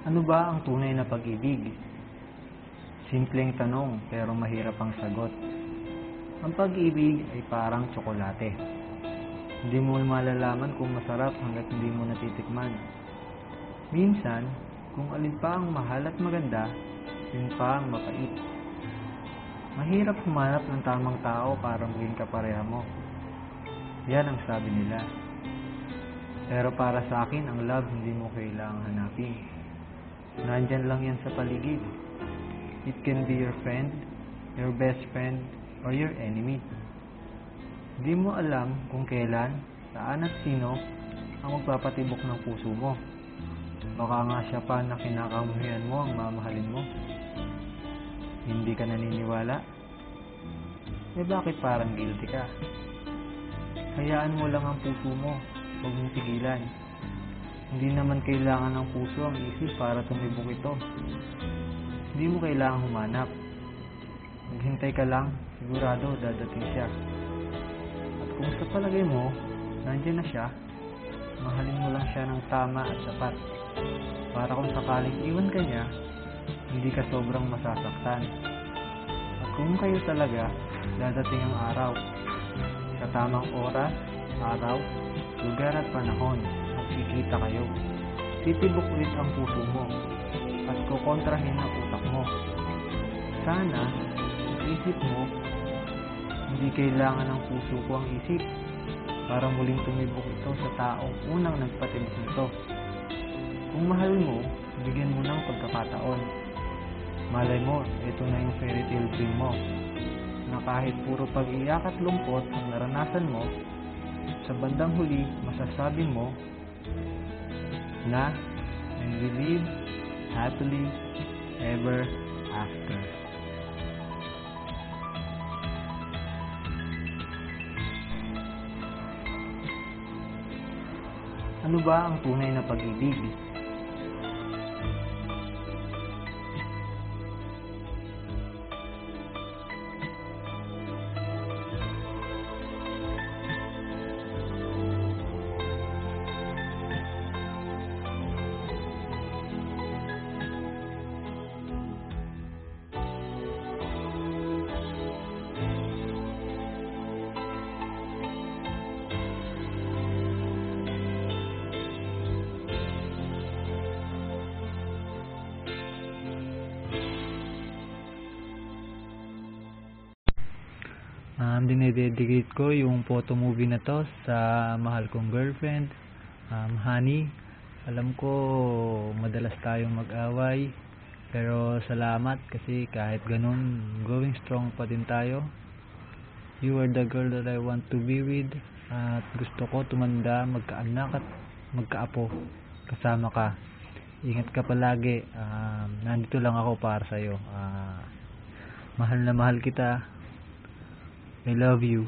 Ano ba ang tunay na pag-ibig? Simpleng tanong pero mahirap ang sagot. Ang pag-ibig ay parang tsokolate. Hindi mo malalaman kung masarap hanggat hindi mo natitikman. Minsan, kung alin pa ang mahal at maganda, yun pa ang mapait. Mahirap humanap ng tamang tao para maging kapareha mo. Yan ang sabi nila. Pero para sa akin, ang love hindi mo kailangang hanapin. Nandyan lang yan sa paligid. It can be your friend, your best friend, or your enemy. Hindi mo alam kung kailan, saan at sino ang magpapatibok ng puso mo. Baka nga siya pa na kinakamuhian mo ang mamahalin mo. Hindi ka naniniwala? Eh bakit parang guilty ka? Hayaan mo lang ang puso mo, huwag mong pigilan. Hindi naman kailangan ng puso ang isip para tumibok ito. Hindi mo kailangang humanap. Maghintay ka lang, sigurado dadating siya. At kung sa palagay mo, nandiyan na siya, mahalin mo lang siya ng tama at sapat. Para kung sakaling iwan ka niya, hindi ka sobrang masasaktan. At kung kayo talaga, dadating ang araw. Sa tamang oras, araw, lugar at panahon, magkikita kayo. Titibok ulit ang puso mo at kukontrahin ang utak mo. Sana, ang isip mo, hindi kailangan ng puso ko ang isip para muling tumibok ito sa taong unang nagpatibok nito. Kung mahal mo, bigyan mo ng pagkakataon. Malay mo, ito na yung fairy tale dream mo, na kahit puro pag-iyak at lungkot ang naranasan mo, sa bandang huli, masasabi mo na and we live happily ever after. Ano ba ang tunay na pag-ibig? Dinededicate ko yung photo movie na to sa mahal kong girlfriend, Honey. Alam ko madalas tayong mag-away, pero salamat kasi kahit ganun, going strong pa din tayo. You are the girl that I want to be with, at gusto ko tumanda, magkaanak at magkaapo kasama ka. Ingat ka palagi. Nandito lang ako para sa'yo. Mahal na mahal kita. I love you.